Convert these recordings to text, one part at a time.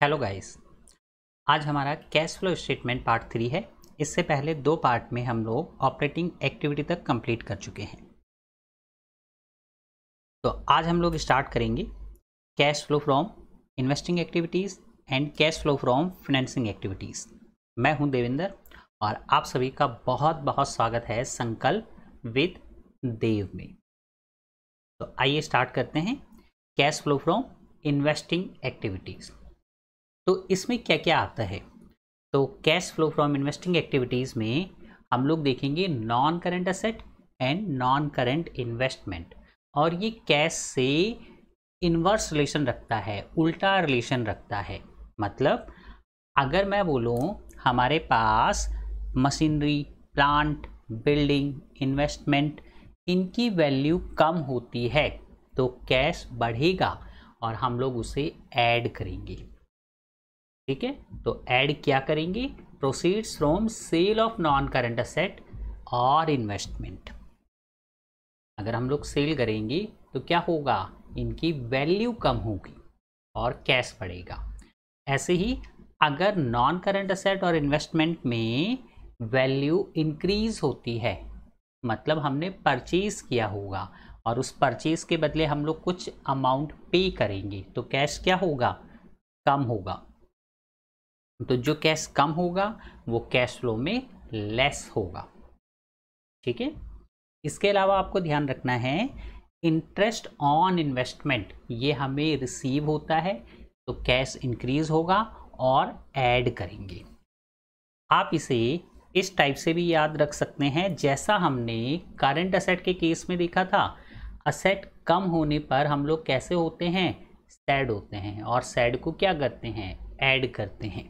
Hello guys. आज हमारा cash flow statement part 3 है। इससे पहले 2 पार्ट में हम लोग ऑपरेटिंग एक्टिविटी तक कंप्लीट कर चुके हैं। तो आज हम लोग स्टार्ट करेंगे cash flow from investing activities and cash flow from financing activities. मैं हूं देवेंद्र और आप सभी का बहुत बहुत स्वागत है संकल्प विद देव में। तो आइए स्टार्ट करते हैं cash flow from investing activities. तो इसमें क्या क्या आता है? तो cash flow from investing activities में हम लोग देखेंगे non current asset and non current investment, और ये कैश से इन्वर्स रिलेशन रखता है, उल्टा रिलेशन रखता है। मतलब अगर मैं बोलूँ हमारे पास मशीनरी, प्लांट, बिल्डिंग, इन्वेस्टमेंट, इनकी वैल्यू कम होती है तो कैश बढ़ेगा और हम लोग उसे ऐड करेंगे। ठीक है, तो ऐड क्या करेंगे? Proceeds from sale of non current asset और इन्वेस्टमेंट। अगर हम लोग सेल करेंगे तो क्या होगा? इनकी वैल्यू कम होगी और कैश बढ़ेगा। ऐसे ही अगर नॉन करंट असेट और इन्वेस्टमेंट में वैल्यू इंक्रीज होती है, मतलब हमने परचेज किया होगा और उस परचेज के बदले हम लोग कुछ अमाउंट पे करेंगे, तो कैश क्या होगा? कम होगा। तो जो कैश कम होगा वो कैश फ्लो में लेस होगा। ठीक है, इसके अलावा आपको ध्यान रखना है इंटरेस्ट ऑन इन्वेस्टमेंट, ये हमें रिसीव होता है तो कैश इंक्रीज होगा और ऐड करेंगे। आप इसे इस टाइप से भी याद रख सकते हैं जैसा हमने करंट असेट के केस में देखा था। असेट कम होने पर हम लोग कैसे होते हैं? सैड होते हैं, और सैड को क्या करते हैं? ऐड करते हैं।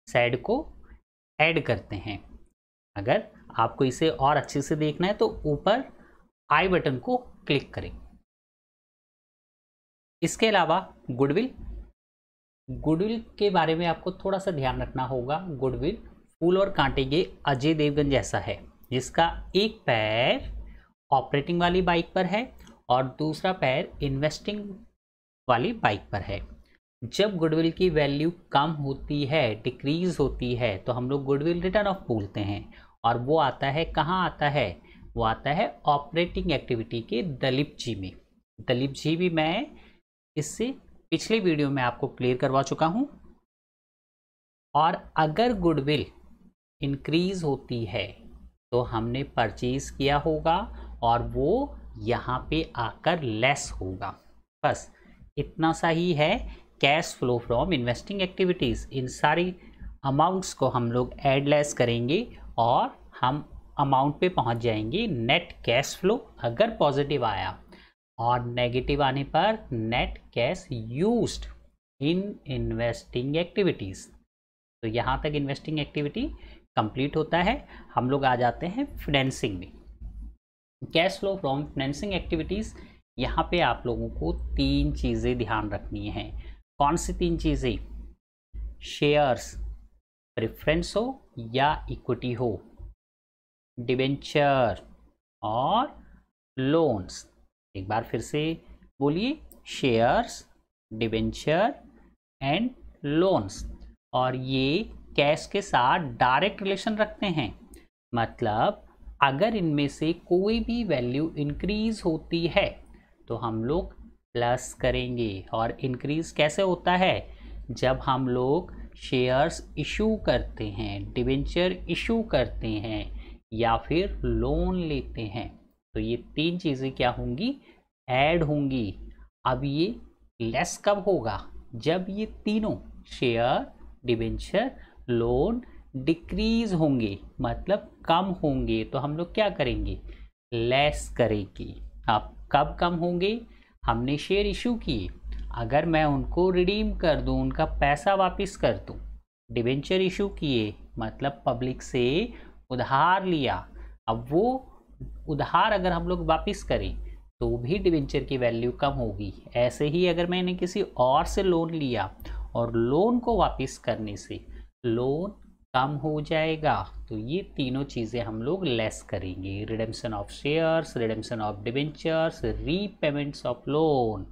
सैड को ऐड करते हैं। अगर आपको इसे और अच्छे से देखना है तो ऊपर आई बटन को क्लिक करें। इसके अलावा गुडविल के बारे में आपको थोड़ा सा ध्यान रखना होगा। गुडविल फूल और कांटे के अजय देवगन जैसा है, जिसका एक पैर ऑपरेटिंग वाली बाइक पर है और दूसरा पैर इन्वेस्टिंग वाली बाइक पर है। जब गुडविल की वैल्यू कम होती है, डिक्रीज होती है, तो हम लोग गुडविल रिटर्न ऑफ बोलते हैं। और वो आता है कहाँ आता है? वो आता है ऑपरेटिंग एक्टिविटी के दलीप जी में। दलीप जी भी मैं इससे पिछले वीडियो में आपको क्लियर करवा चुका हूं। और अगर गुडविल इंक्रीज होती है तो हमने परचेज किया होगा और वो यहाँ पे आकर लेस होगा। बस इतना सा ही है cash flow from investing activities. इन सारी अमाउंट्स को हम लोग ऐड लेस करेंगे और हम अमाउंट पे पहुंच जाएंगे नेट कैश फ्लो। अगर पॉजिटिव आया और नेगेटिव आने पर net cash used in investing activities. तो यहाँ तक इन्वेस्टिंग एक्टिविटी कंप्लीट होता है। हम लोग आ जाते हैं फाइनेंसिंग में। Cash flow from financing activities, यहाँ पे आप लोगों को 3 चीज़ें ध्यान रखनी है। कौन सी 3 चीज़ें? शेयर्स, प्रेफरेंस हो या इक्विटी हो, डिबेंचर और लोन्स। एक बार फिर से बोलिए, शेयर्स, डिबेंचर एंड लोन्स। और ये कैश के साथ डायरेक्ट रिलेशन रखते हैं। मतलब अगर इनमें से कोई भी वैल्यू इंक्रीज होती है तो हम लोग प्लस करेंगे। और इंक्रीज कैसे होता है? जब हम लोग शेयर्स इशू करते हैं, डिबेंचर इशू करते हैं या फिर लोन लेते हैं, तो ये 3 चीज़ें क्या होंगी? ऐड होंगी। अब ये लेस कब होगा? जब ये तीनों शेयर, डिबेंचर, लोन डिक्रीज होंगे, मतलब कम होंगे, तो हम लोग क्या करेंगे? लेस करेंगे। अब कब कम होंगे? हमने शेयर इशू किए, अगर मैं उनको रिडीम कर दूं, उनका पैसा वापस कर दूं। डिबेंचर इशू किए, मतलब पब्लिक से उधार लिया, अब वो उधार अगर हम लोग वापस करें तो भी डिबेंचर की वैल्यू कम होगी। ऐसे ही अगर मैंने किसी और से लोन लिया और लोन को वापस करने से लोन कम हो जाएगा, तो ये तीनों चीज़ें हम लोग लेस करेंगे। Redemption of shares, redemption of debentures, repayments of loan.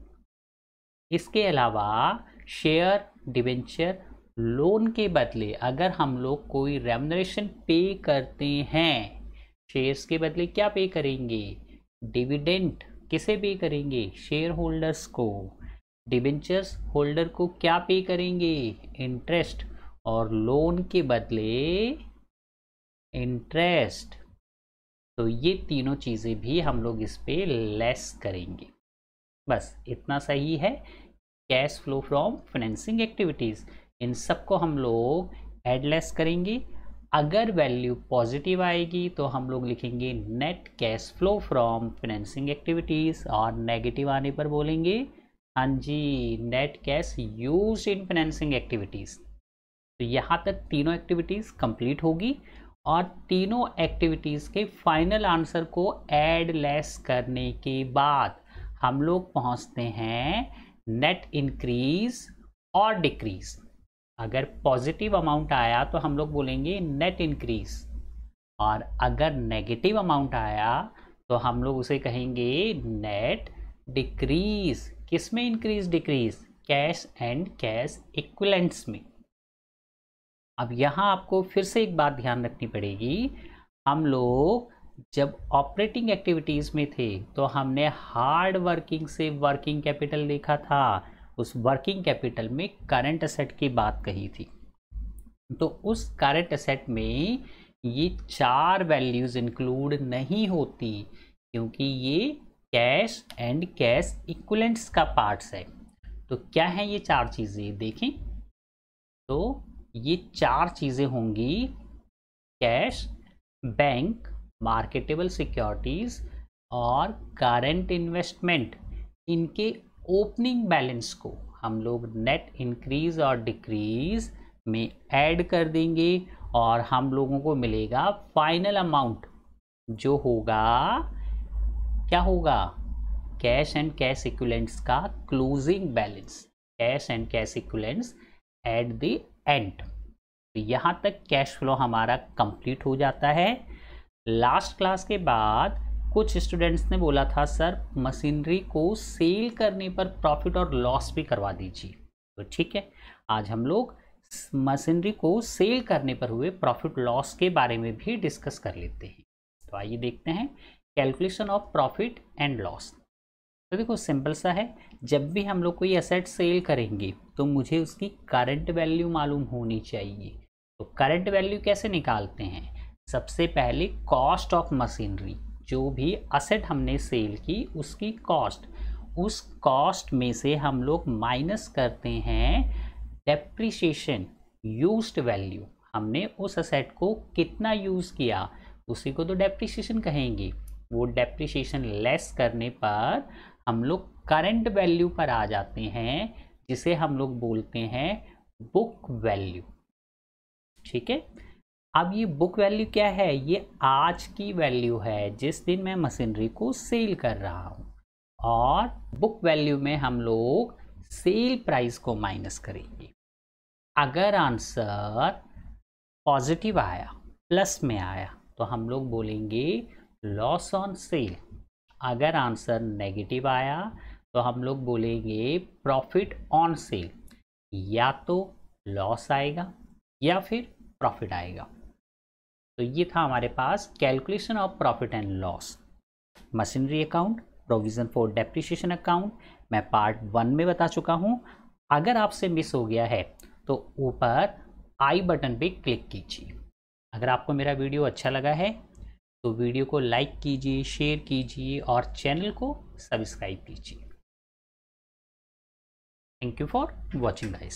इसके अलावा शेयर डिबेंचर लोन के बदले अगर हम लोग कोई रेम्युनरेशन पे करते हैं, शेयर्स के बदले क्या पे करेंगे, डिविडेंड किसे पे करेंगे, शेयर होल्डर्स को। डिबेंचर्स होल्डर को क्या पे करेंगे, इंटरेस्ट, और लोन के बदले इंटरेस्ट। तो ये तीनों चीज़ें भी हम लोग इस पे लेस करेंगे। बस इतना सही है। Cash flow from financing activities, इन सबको हम लोग एड लेस करेंगे। अगर वैल्यू पॉजिटिव आएगी तो हम लोग लिखेंगे net cash flow from financing activities, और नेगेटिव आने पर बोलेंगे हाँ जी net cash used in financing activities. तो यहाँ तक तीनों एक्टिविटीज़ कंप्लीट होगी, और तीनों एक्टिविटीज़ के फाइनल आंसर को ऐड लेस करने के बाद हम लोग पहुँचते हैं नेट इंक्रीज और डिक्रीज। अगर पॉजिटिव अमाउंट आया तो हम लोग बोलेंगे नेट इंक्रीज, और अगर नेगेटिव अमाउंट आया तो हम लोग उसे कहेंगे नेट डिक्रीज। किस में increase decrease, cash and cash equivalents में। अब यहाँ आपको फिर से एक बात ध्यान रखनी पड़ेगी, हम लोग जब ऑपरेटिंग एक्टिविटीज़ में थे तो हमने हार्ड वर्किंग से वर्किंग कैपिटल देखा था, उस वर्किंग कैपिटल में करंट असेट की बात कही थी। तो उस करंट असेट में ये 4 वैल्यूज़ इंक्लूड नहीं होती, क्योंकि ये कैश एंड कैश इक्विवेलेंट्स का पार्ट्स है। तो क्या है ये 4 चीज़ें देखें, तो ये 4 चीज़ें होंगी कैश, बैंक, मार्केटेबल सिक्योरिटीज़ और करंट इन्वेस्टमेंट। इनके ओपनिंग बैलेंस को हम लोग नेट इंक्रीज और डिक्रीज में ऐड कर देंगे, और हम लोगों को मिलेगा फाइनल अमाउंट जो होगा, क्या होगा, कैश एंड कैश इक्विवेलेंट्स का closing balance, cash and cash equivalents at the end. तो यहाँ तक कैश फ्लो हमारा कंप्लीट हो जाता है। लास्ट क्लास के बाद कुछ स्टूडेंट्स ने बोला था सर मशीनरी को सेल करने पर प्रॉफिट और लॉस भी करवा दीजिए। तो ठीक है, आज हम लोग मशीनरी को सेल करने पर हुए प्रॉफिट लॉस के बारे में भी डिस्कस कर लेते हैं। तो आइए देखते हैं calculation of profit and loss. तो देखो सिंपल सा है, जब भी हम लोग कोई एसेट सेल करेंगे तो मुझे उसकी करंट वैल्यू मालूम होनी चाहिए। तो करंट वैल्यू कैसे निकालते हैं, सबसे पहले कॉस्ट ऑफ मशीनरी, जो भी असेट हमने सेल की उसकी कॉस्ट, उस कॉस्ट में से हम लोग माइनस करते हैं डेप्रिसिएशन यूज्ड वैल्यू। हमने उस असेट को कितना यूज़ किया उसी को तो डेप्रिसिएशन कहेंगे। वो डेप्रिसिएशन लेस करने पर हम लोग करंट वैल्यू पर आ जाते हैं, जिसे हम लोग बोलते हैं बुक वैल्यू। ठीक है, अब ये बुक वैल्यू क्या है, ये आज की वैल्यू है जिस दिन मैं मशीनरी को सेल कर रहा हूँ, और बुक वैल्यू में हम लोग सेल प्राइस को माइनस करेंगे। अगर आंसर पॉजिटिव आया, प्लस में आया, तो हम लोग बोलेंगे लॉस ऑन सेल। अगर आंसर नेगेटिव आया तो हम लोग बोलेंगे प्रॉफिट ऑन सेल। या तो लॉस आएगा या फिर प्रॉफिट आएगा। तो ये था हमारे पास calculation of profit and loss. Machinery account, provision for depreciation account मैं पार्ट 1 में बता चुका हूँ। अगर आपसे मिस हो गया है तो ऊपर आई बटन पे क्लिक कीजिए। अगर आपको मेरा वीडियो अच्छा लगा है तो वीडियो को लाइक कीजिए, शेयर कीजिए और चैनल को सब्सक्राइब कीजिए। Thank you for watching guys.